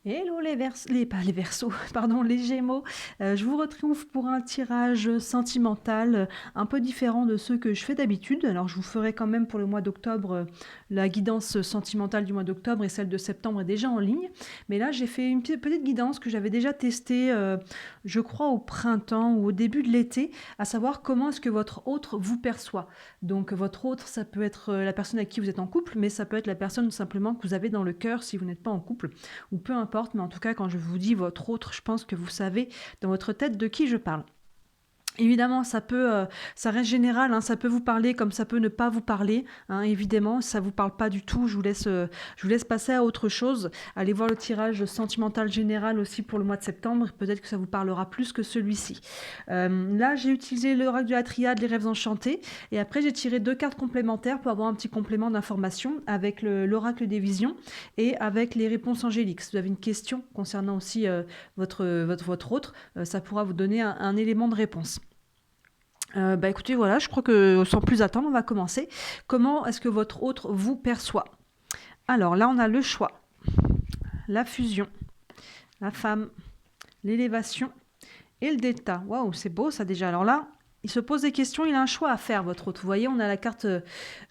Hello pas les Verseaux, pardon, les Gémeaux. Je vous retrouve pour un tirage sentimental, un peu différent de ceux que je fais d'habitude. Alors je vous ferai quand même pour le mois d'octobre, la guidance sentimentale du mois d'octobre et celle de septembre est déjà en ligne. Mais là, j'ai fait une petite guidance que j'avais déjà testée, je crois au printemps ou au début de l'été, à savoir comment est-ce que votre autre vous perçoit. Donc votre autre, ça peut être, la personne avec qui vous êtes en couple, mais ça peut être la personne simplement que vous avez dans le cœur si vous n'êtes pas en couple ou peu importe, mais en tout cas, quand je vous dis votre autre, je pense que vous savez dans votre tête de qui je parle. Évidemment, ça reste général, hein, ça peut vous parler comme ça peut ne pas vous parler. Hein, évidemment, si ça vous parle pas du tout, je vous laisse passer à autre chose. Allez voir le tirage sentimental général aussi pour le mois de septembre. Peut-être que ça vous parlera plus que celui-ci. Là, j'ai utilisé l'oracle de la triade, les rêves enchantés, et après j'ai tiré 2 cartes complémentaires pour avoir un petit complément d'information avec l'oracle des visions et avec les réponses angéliques. Si vous avez une question concernant aussi votre autre, ça pourra vous donner un élément de réponse. Écoutez, voilà, je crois que sans plus attendre, on va commencer. Comment est-ce que votre autre vous perçoit? Alors là, on a le choix, la fusion, la femme, l'élévation et le delta. Waouh, c'est beau ça déjà. Alors là, il se pose des questions, il a un choix à faire, votre autre. Vous voyez, on a la carte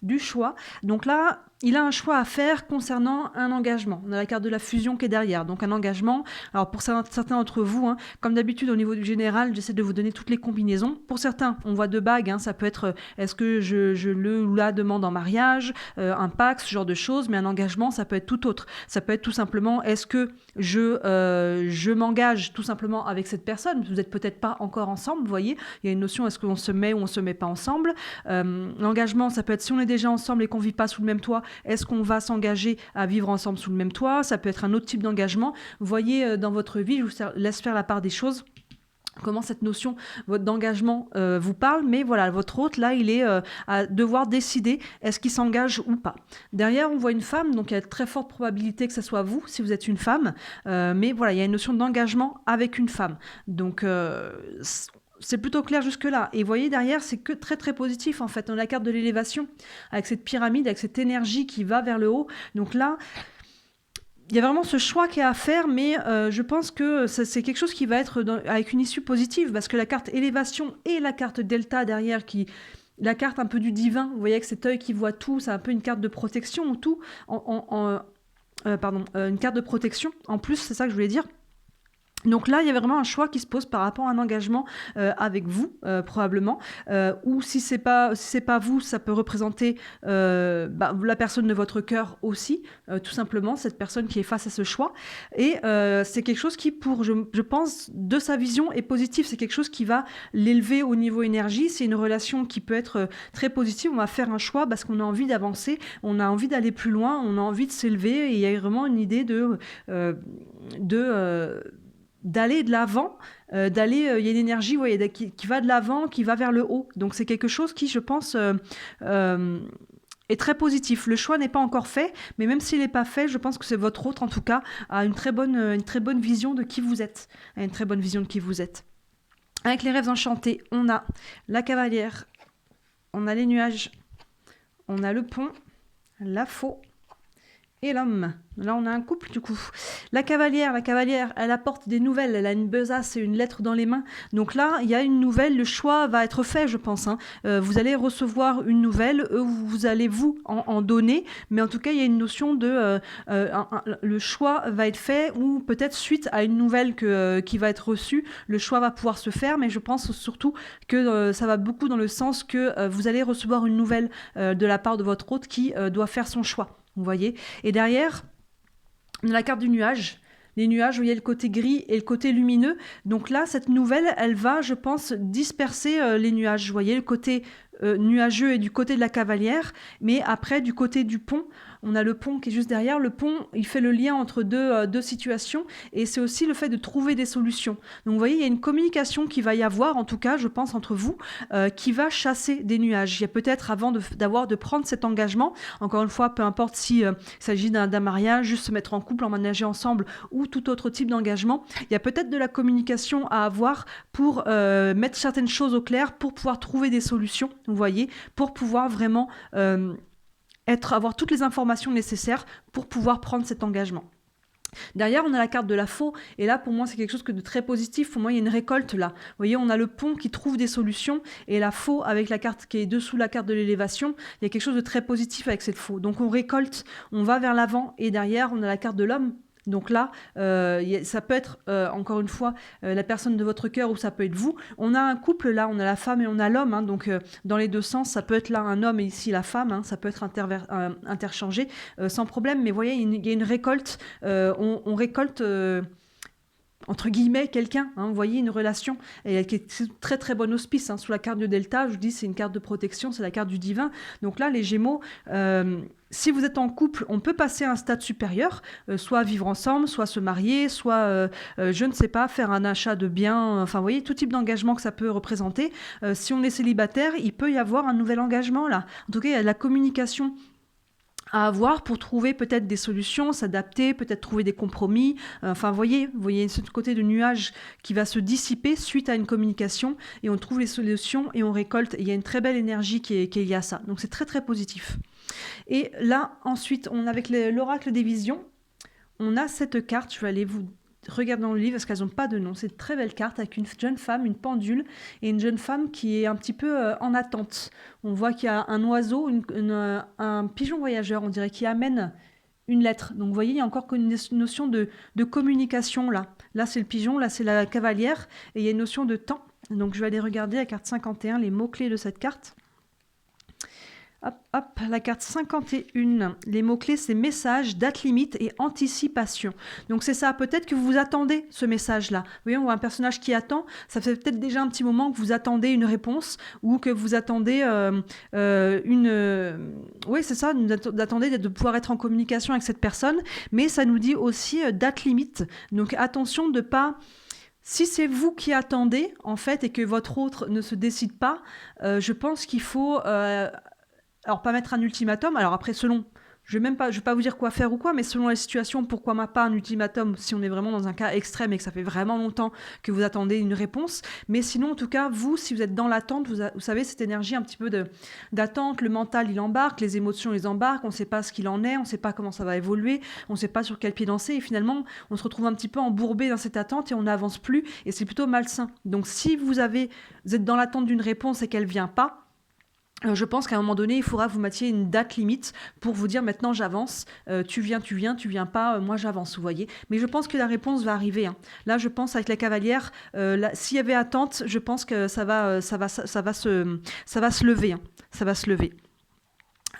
du choix. Donc là, il a un choix à faire concernant un engagement. On a la carte de la fusion qui est derrière, donc un engagement. Alors pour certains d'entre vous, hein, comme d'habitude au niveau du général, j'essaie de vous donner toutes les combinaisons. Pour certains, on voit 2 bagues, hein, ça peut être est-ce que je le ou la demande en mariage, un pacte, ce genre de choses, mais un engagement, ça peut être tout autre. Ça peut être tout simplement est-ce que je m'engage tout simplement avec cette personne. Vous n'êtes peut-être pas encore ensemble, vous voyez. Il y a une notion, est-ce qu'on se met ou on se met pas ensemble. L'engagement, ça peut être si on est déjà ensemble et qu'on vit pas sous le même toit, est-ce qu'on va s'engager à vivre ensemble sous le même toit? Ça peut être un autre type d'engagement. Vous voyez, dans votre vie, je vous laisse faire la part des choses. Comment cette notion d'engagement vous parle, mais voilà, votre autre, là, il est à devoir décider est-ce qu'il s'engage ou pas. Derrière, on voit une femme, donc il y a de très forte probabilité que ce soit vous, si vous êtes une femme, mais voilà, il y a une notion d'engagement avec une femme. Donc, c'est plutôt clair jusque-là. Et vous voyez, derrière, c'est que très très positif, en fait. On a la carte de l'élévation, avec cette pyramide, avec cette énergie qui va vers le haut. Donc là, il y a vraiment ce choix qui est à faire, mais je pense que c'est quelque chose qui va être avec une issue positive, parce que la carte élévation et la carte delta derrière, la carte un peu du divin, vous voyez, avec cet œil qui voit tout, c'est un peu une carte de protection ou tout, une carte de protection. En plus, c'est ça que je voulais dire. Donc là, il y a vraiment un choix qui se pose par rapport à un engagement avec vous, probablement. Ou si c'est pas vous, ça peut représenter la personne de votre cœur aussi, tout simplement, cette personne qui est face à ce choix. Et c'est quelque chose qui, je pense, de sa vision est positif. C'est quelque chose qui va l'élever au niveau énergie. C'est une relation qui peut être très positive. On va faire un choix parce qu'on a envie d'avancer, on a envie d'aller plus loin, on a envie de s'élever. Et il y a vraiment une idée d'aller de l'avant, il y a une énergie qui va de l'avant, qui va vers le haut. Donc c'est quelque chose qui, je pense, est très positif. Le choix n'est pas encore fait, mais même s'il n'est pas fait, je pense que c'est votre autre, en tout cas, a une très bonne vision de qui vous êtes. A une très bonne vision de qui vous êtes. Avec les rêves enchantés, on a la cavalière, on a les nuages, on a le pont, la faux et l'homme. Là, on a un couple, du coup. La cavalière, elle apporte des nouvelles. Elle a une besace et une lettre dans les mains. Donc là, il y a une nouvelle. Le choix va être fait, je pense. Hein. Vous allez recevoir une nouvelle. Vous allez en donner. Mais en tout cas, il y a une notion de... le choix va être fait ou peut-être suite à une nouvelle qui va être reçue, le choix va pouvoir se faire. Mais je pense surtout que ça va beaucoup dans le sens que vous allez recevoir une nouvelle de la part de votre hôte qui doit faire son choix. Vous voyez. Et derrière... On a la carte du nuage. Les nuages, vous voyez le côté gris et le côté lumineux. Donc là, cette nouvelle, elle va, je pense, disperser les nuages. Vous voyez le côté nuageux et du côté de la cavalière. Mais après, du côté du pont, on a le pont qui est juste derrière. Le pont, il fait le lien entre deux situations. Et c'est aussi le fait de trouver des solutions. Donc vous voyez, il y a une communication qui va y avoir, en tout cas, je pense, entre vous, qui va chasser des nuages. Il y a peut-être, avant de prendre cet engagement, encore une fois, peu importe s'il s'agit d'un mariage, juste se mettre en couple, emménager ensemble, ou tout autre type d'engagement, il y a peut-être de la communication à avoir pour mettre certaines choses au clair, pour pouvoir trouver des solutions, vous voyez, pour pouvoir vraiment avoir toutes les informations nécessaires pour pouvoir prendre cet engagement. Derrière, on a la carte de la faux, et là, pour moi, c'est quelque chose de très positif. Pour moi, il y a une récolte là. Vous voyez, on a le pont qui trouve des solutions, et la faux, avec la carte qui est dessous la carte de l'élévation, il y a quelque chose de très positif avec cette faux. Donc, on récolte, on va vers l'avant, et derrière, on a la carte de l'homme. Donc là, ça peut être, encore une fois, la personne de votre cœur ou ça peut être vous. On a un couple là, on a la femme et on a l'homme. Hein, donc dans les deux sens, ça peut être là un homme et ici la femme. Hein, ça peut être interchangé sans problème. Mais vous voyez, il y a une récolte. On récolte... entre guillemets, quelqu'un, hein, vous voyez, une relation, et qui est très très bonne auspice, hein, sous la carte de Delta, je vous dis, c'est une carte de protection, c'est la carte du divin, donc là, les Gémeaux, si vous êtes en couple, on peut passer à un stade supérieur, soit vivre ensemble, soit se marier, soit, je ne sais pas, faire un achat de biens, enfin, vous voyez, tout type d'engagement que ça peut représenter. Si on est célibataire, il peut y avoir un nouvel engagement, là. En tout cas, il y a de la communication à avoir pour trouver peut-être des solutions, s'adapter, peut-être trouver des compromis. Enfin, vous voyez ce côté de nuage qui va se dissiper suite à une communication et on trouve les solutions et on récolte. Et il y a une très belle énergie qui est liée à ça. Donc, c'est très, très positif. Et là, ensuite, avec l'oracle des visions, on a cette carte. Je vais aller vous regarder dans le livre parce qu'elles n'ont pas de nom. C'est une très belle carte avec une jeune femme, une pendule, et une jeune femme qui est un petit peu en attente. On voit qu'il y a un oiseau, un pigeon voyageur, on dirait, qui amène une lettre. Donc vous voyez, il y a encore une notion de communication là. Là, c'est le pigeon, là, c'est la cavalière, et il y a une notion de temps. Donc je vais aller regarder la carte 51, les mots-clés de cette carte. Hop, la carte 51. Les mots-clés, c'est message, date limite et anticipation. Donc c'est ça, peut-être que vous attendez ce message-là. Vous voyez, on voit un personnage qui attend. Ça fait peut-être déjà un petit moment que vous attendez une réponse ou que vous attendez oui, c'est ça, d'attendez de pouvoir être en communication avec cette personne. Mais ça nous dit aussi date limite. Donc attention de pas... Si c'est vous qui attendez, en fait, et que votre autre ne se décide pas, je pense qu'il faut... alors, pas mettre un ultimatum. Alors après, je vais pas vous dire quoi faire ou quoi, mais selon la situation, pourquoi pas un ultimatum si on est vraiment dans un cas extrême et que ça fait vraiment longtemps que vous attendez une réponse. Mais sinon, en tout cas, vous, si vous êtes dans l'attente, vous savez, cette énergie un petit peu d'attente, le mental, il embarque, les émotions, les embarquent, on ne sait pas ce qu'il en est, on ne sait pas comment ça va évoluer, on ne sait pas sur quel pied danser, et finalement, on se retrouve un petit peu embourbé dans cette attente et on n'avance plus, et c'est plutôt malsain. Donc, si vous êtes dans l'attente d'une réponse et qu'elle ne vient pas, je pense qu'à un moment donné, il faudra que vous mettiez une date limite pour vous dire maintenant j'avance, tu viens pas, moi j'avance, vous voyez. Mais je pense que la réponse va arriver. Hein. Là, je pense avec la cavalière, s'il y avait attente, je pense que ça va se lever. Hein. Ça va se lever.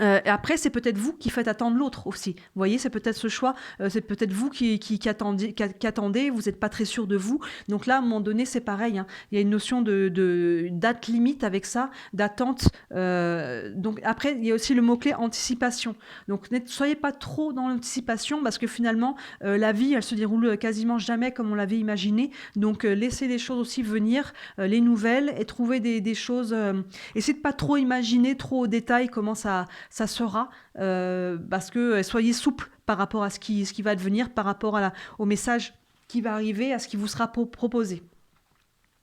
Et après, c'est peut-être vous qui faites attendre l'autre aussi. Vous voyez, c'est peut-être ce choix, c'est peut-être vous qui attendez, vous n'êtes pas très sûr de vous. Donc là, à un moment donné, c'est pareil. Hein. Il y a une notion de date limite avec ça, d'attente. Donc après, il y a aussi le mot-clé anticipation. Donc ne soyez pas trop dans l'anticipation parce que finalement, la vie, elle se déroule quasiment jamais comme on l'avait imaginé. Donc laissez les choses aussi venir, les nouvelles, et trouver des choses... essayez de pas trop imaginer, trop au détail comment ça sera, parce que soyez souple par rapport à ce qui va advenir, par rapport au message qui va arriver, à ce qui vous sera proposé.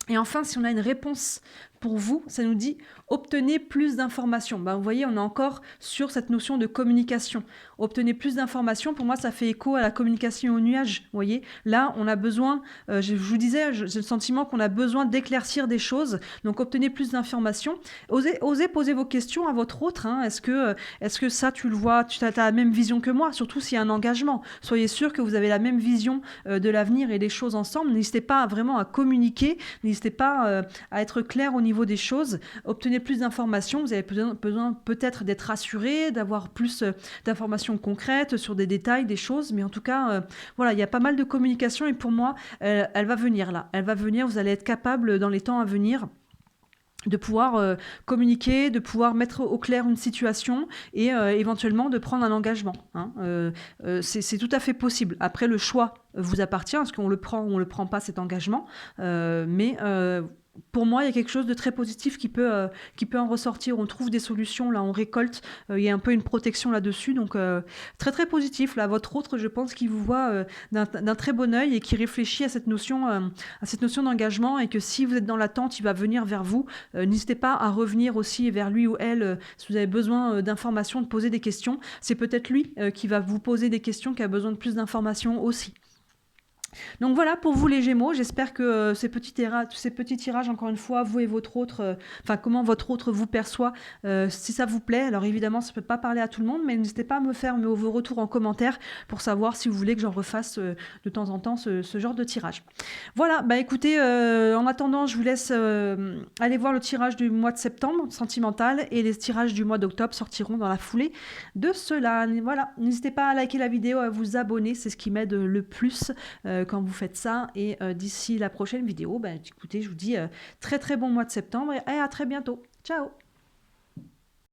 Et enfin, si on a une réponse pour vous, ça nous dit obtenez plus d'informations. Vous voyez, on est encore sur cette notion de communication. Obtenez plus d'informations, pour moi, ça fait écho à la communication au nuage. Vous voyez, là, on a besoin, je vous disais, j'ai le sentiment qu'on a besoin d'éclaircir des choses. Donc, obtenez plus d'informations. Osez poser vos questions à votre autre. Hein. Est-ce que ça, tu le vois, tu as la même vision que moi, surtout s'il y a un engagement. Soyez sûr que vous avez la même vision de l'avenir et des choses ensemble. N'hésitez pas vraiment à communiquer. N'hésitez pas à être clair au niveau des choses. Obtenez plus d'informations. Vous avez besoin peut-être d'être rassuré, d'avoir plus d'informations concrètes sur des détails, des choses. Mais en tout cas, voilà, il y a pas mal de communication et pour moi, elle va venir là. Elle va venir. Vous allez être capable dans les temps à venir de pouvoir communiquer, de pouvoir mettre au clair une situation et éventuellement de prendre un engagement. Hein. C'est tout à fait possible. Après, le choix vous appartient. Est-ce qu'on le prend ou on ne le prend pas, cet engagement mais pour moi, il y a quelque chose de très positif qui peut en ressortir. On trouve des solutions, là, on récolte, il y a un peu une protection là-dessus, donc très très positif. Là, votre autre, je pense qu'il vous voit d'un très bon œil et qui réfléchit à cette notion d'engagement, et que si vous êtes dans l'attente, il va venir vers vous. N'hésitez pas à revenir aussi vers lui ou elle si vous avez besoin d'informations, de poser des questions. C'est peut-être lui qui va vous poser des questions, qui a besoin de plus d'informations aussi. Donc voilà pour vous les Gémeaux, j'espère que ces petits tirages, encore une fois, vous et votre autre, enfin comment votre autre vous perçoit, si ça vous plaît. Alors évidemment, ça ne peut pas parler à tout le monde, mais n'hésitez pas à me faire vos retours en commentaire pour savoir si vous voulez que j'en refasse de temps en temps ce genre de tirage. Voilà, bah écoutez, en attendant, je vous laisse aller voir le tirage du mois de septembre, sentimental, et les tirages du mois d'octobre sortiront dans la foulée de cela. Voilà, n'hésitez pas à liker la vidéo, à vous abonner, c'est ce qui m'aide le plus quand vous faites ça. Et d'ici la prochaine vidéo, écoutez, je vous dis très très bon mois de septembre et à très bientôt. Ciao!